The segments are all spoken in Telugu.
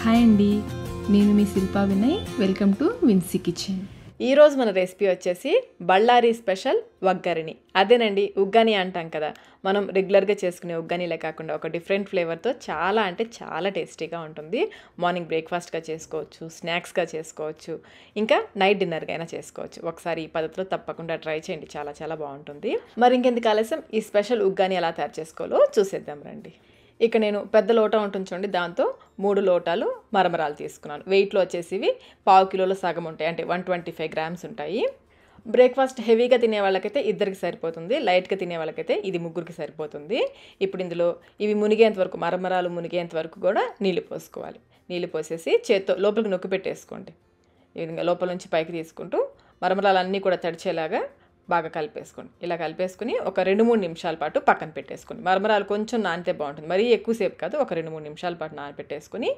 హాయ్ అండి, నేను మీ Shilpa Vinay. Welcome to Vinsy Kitchen. ఈరోజు మన రెసిపీ వచ్చేసి బళ్ళారి స్పెషల్ వగ్గరిని. అదేనండి, ఉగ్గాని అంటాం కదా. మనం రెగ్యులర్గా చేసుకునే ఉగ్గానిలే కాకుండా ఒక డిఫరెంట్ ఫ్లేవర్తో చాలా అంటే చాలా టేస్టీగా ఉంటుంది. మార్నింగ్ బ్రేక్ఫాస్ట్గా చేసుకోవచ్చు, స్నాక్స్గా చేసుకోవచ్చు, ఇంకా నైట్ డిన్నర్గా అయినా చేసుకోవచ్చు. ఒకసారి ఈ పద్ధతిలో తప్పకుండా ట్రై చేయండి, చాలా చాలా బాగుంటుంది. మరి ఇంకెందుకు ఆలస్యం, ఈ స్పెషల్ ఉగ్గాని ఎలా తయారు చేసుకోవాలో చూసేద్దాం రండి. ఇక నేను పెద్ద లోటా ఉంటుంది చూడండి, దాంతో 3 లోటాలు మరమరాలు తీసుకున్నాను. వెయిట్లో వచ్చేసి ఇవి 1/2 కిలోలో సగం ఉంటాయి, అంటే 125 గ్రామ్స్ ఉంటాయి. బ్రేక్ఫాస్ట్ హెవీగా తినే వాళ్ళకైతే 2కి సరిపోతుంది, లైట్గా తినే వాళ్ళకైతే ఇది 3కి సరిపోతుంది. ఇప్పుడు ఇందులో ఇవి మునిగేంత వరకు, మరమరాలు మునిగేంత వరకు కూడా నీళ్ళు పోసుకోవాలి. నీళ్ళు పోసేసి చేత్తో లోపలికి నొక్కి పెట్టేసుకోండి. ఈ విధంగా లోపల నుంచి పైకి తీసుకుంటూ మరమరాలన్నీ కూడా తడిచేలాగా బాగా కలిపేసుకోండి. ఇలా కలిపేసుకుని ఒక 2-3 నిమిషాల పాటు పక్కన పెట్టేసుకోండి. మరమరాలు కొంచెం నానితే బాగుంటుంది, మరీ ఎక్కువసేపు కాదు, ఒక 2-3 నిమిషాల పాటు నానబెట్టేసుకుని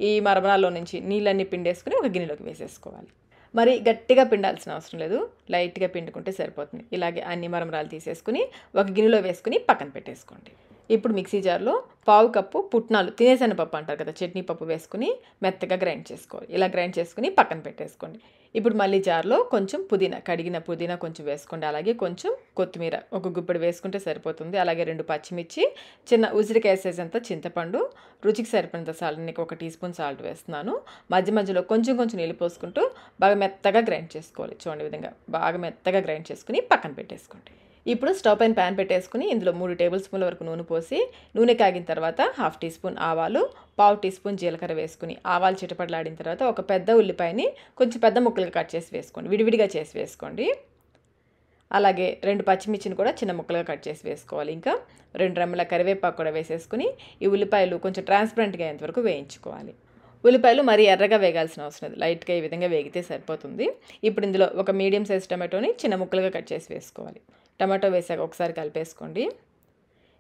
ఈ మరమరాల్లో నుంచి నీళ్ళన్నీ పిండేసుకుని ఒక గిన్నెలోకి వేసేసుకోవాలి. మరి గట్టిగా పిండాల్సిన అవసరం లేదు, లైట్గా పిండుకుంటే సరిపోతుంది. ఇలాగే అన్ని మరమరాలు తీసేసుకుని ఒక గిన్నెలో వేసుకుని పక్కన పెట్టేసుకోండి. ఇప్పుడు మిక్సీ జార్లో 1/2 కప్పు పుట్నాలు, తినేశనగపప్పు అంటారు కదా, చట్నీ పప్పు వేసుకుని మెత్తగా గ్రైండ్ చేసుకోవాలి. ఇలా గ్రైండ్ చేసుకుని పక్కన పెట్టేసుకోండి. ఇప్పుడు మళ్ళీ జార్లో కొంచెం పుదీనా, కడిగిన పుదీనా కొంచెం వేసుకోండి. అలాగే కొంచెం కొత్తిమీర ఒక గుప్పెడు వేసుకుంటే సరిపోతుంది. అలాగే 2 పచ్చిమిర్చి, చిన్న ఉసిరికాయ సైజ్ అంతా చింతపండు, రుచికి సరిపడినంత సాల్ట్, నీకు 1 టీ స్పూన్ సాల్ట్ వేస్తున్నాను. మధ్య మధ్యలో కొంచెం కొంచెం నీళ్ళు పోసుకుంటూ బాగా మెత్తగా గ్రైండ్ చేసుకోవాలి. చూడండి, విధంగా బాగా మెత్తగా గ్రైండ్ చేసుకుని పక్కన పెట్టేసుకోండి. ఇప్పుడు స్టవ్ పైన ప్యాన్ పెట్టేసుకుని ఇందులో 3 టేబుల్ స్పూన్ల వరకు నూనె పోసి, నూనె కాగిన తర్వాత 1/2 టీ స్పూన్ ఆవాలు, 1/4 టీ స్పూన్ జీలకర్ర వేసుకుని ఆవాలు చిటపటలాడిన తర్వాత ఒక పెద్ద ఉల్లిపాయని కొంచెం పెద్ద ముక్కలుగా కట్ చేసి వేసుకోండి, విడివిడిగా చేసి వేసుకోండి. అలాగే 2 పచ్చిమిర్చిని కూడా చిన్న ముక్కలుగా కట్ చేసి వేసుకోవాలి. ఇంకా 2 రెమ్మల కరివేపాకు కూడా వేసేసుకుని ఈ ఉల్లిపాయలు కొంచెం ట్రాన్స్పరెంట్గా అయ్యేంతవరకు వేయించుకోవాలి. ఉల్లిపాయలు మరీ ఎర్రగా వేగాల్సిన అవసరం లేదు, లైట్గా ఈ విధంగా వేగితే సరిపోతుంది. ఇప్పుడు ఇందులో ఒక మీడియం సైజ్ టమాటోని చిన్న ముక్కలుగా కట్ చేసి వేసుకోవాలి. టమాటో వేసాక ఒకసారి కలిపేసుకోండి.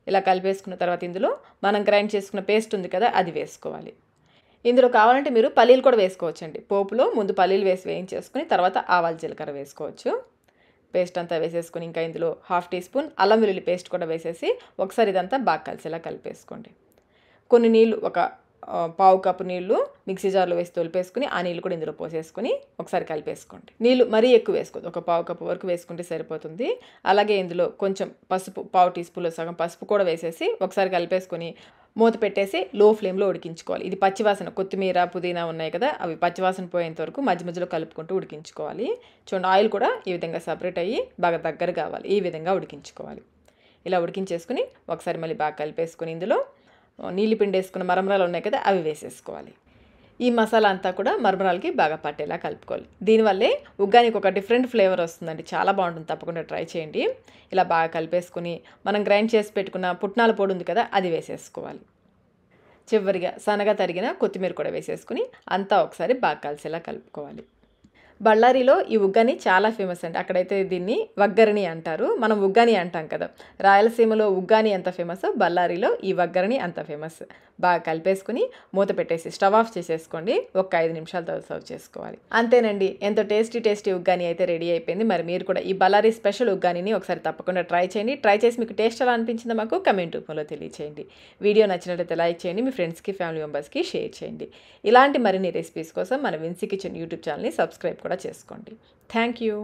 ఇలా కలిపేసుకున్న తర్వాత ఇందులో మనం గ్రైండ్ చేసుకున్న పేస్ట్ ఉంది కదా, అది వేసుకోవాలి. ఇందులో కావాలంటే మీరు పల్లీలు కూడా వేసుకోవచ్చండి. పోపులో ముందు పల్లీలు వేసి వేయించేసుకుని తర్వాత ఆవాలు జీలకర్ర వేసుకోవచ్చు. పేస్ట్ అంతా వేసేసుకుని ఇంకా ఇందులో 1/2 టీ స్పూన్ అల్లం వెల్లుల్లి పేస్ట్ కూడా వేసేసి ఒకసారి ఇదంతా బాగా కలిసేలా కలిపేసుకోండి. కొన్ని నీళ్ళు, ఒక 1/2 కప్పు నీళ్లు మిక్సీ జార్లో వేసి తొలిపేసుకుని ఆ నీళ్ళు కూడా ఇందులో పోసేసుకుని ఒకసారి కలిపేసుకోండి. నీళ్ళు మరీ ఎక్కువ వేసుకోవద్దు, ఒక 1/2 కప్పు వరకు వేసుకుంటే సరిపోతుంది. అలాగే ఇందులో కొంచెం పసుపు, 1/2 టీ స్పూన్లో సగం పసుపు కూడా వేసేసి ఒకసారి కలిపేసుకొని మూత పెట్టేసి లో ఫ్లేమ్లో ఉడికించుకోవాలి. ఇది పచ్చివాసన, కొత్తిమీర పుదీనా ఉన్నాయి కదా, అవి పచ్చివాసన పోయేంత వరకు మధ్య మధ్యలో కలుపుకుంటూ ఉడికించుకోవాలి. చూడండి, ఆయిల్ కూడా ఈ విధంగా సపరేట్ అయ్యి బాగా దగ్గర కావాలి, ఈ విధంగా ఉడికించుకోవాలి. ఇలా ఉడికించేసుకుని ఒకసారి మళ్ళీ బాగా కలిపేసుకుని ఇందులో నీళ్ళు పిండేసుకున్న మరమరాలు ఉన్నాయి కదా, అవి వేసేసుకోవాలి. ఈ మసాలా అంతా కూడా మరమరాలకి బాగా పట్టేలా కలుపుకోవాలి. దీనివల్లే ఉగ్గానికి ఒక డిఫరెంట్ ఫ్లేవర్ వస్తుందండి, చాలా బాగుంటుంది, తప్పకుండా ట్రై చేయండి. ఇలా బాగా కలిపేసుకుని మనం గ్రైండ్ చేసి పెట్టుకున్న పుట్నాల పొడి ఉంది కదా, అది వేసేసుకోవాలి. చివరిగా సన్నగా తరిగిన కొత్తిమీర కూడా వేసేసుకుని అంతా ఒకసారి బాగా కలిసేలా కలుపుకోవాలి. బళ్ళారిలో ఈ ఉగ్గాని చాలా ఫేమస్ అండి, అక్కడైతే దీన్ని వగ్గరిని అంటారు, మనం ఉగ్గాని అంటాం కదా. రాయలసీమలో ఉగ్గాని ఎంత ఫేమస్, బళ్ళారిలో ఈ వగ్గరిని అంత ఫేమస్. బాగా కలిపేసుకుని మూత పెట్టేసి స్టవ్ ఆఫ్ చేసేసుకోండి. ఒక 5 నిమిషాల తర్వాత సర్వ్ చేసుకోవాలి. అంతేనండి, ఎంతో టేస్టీ ఉగ్గాని అయితే రెడీ అయిపోయింది. మరి మీరు కూడా ఈ బళ్ళారి స్పెషల్ ఉగ్గానిని ఒకసారి తప్పకుండా ట్రై చేయండి. ట్రై చేసి మీకు టేస్ట్ ఎలా అనిపించిందో మాకు కమెంట్ రూపంలో తెలియచేయండి. వీడియో నచ్చినట్లయితే లైక్ చేయండి, మీ ఫ్రెండ్స్కి, ఫ్యామిలీ మెంబర్స్కి షేర్ చేయండి. ఇలాంటి మరిన్ని రెసిపీస్ కోసం మన విన్సీ కిచెన్ యూట్యూబ్ ఛానల్ని సబ్స్క్రైబ్ కూడా చేసుకోండి. Thank you.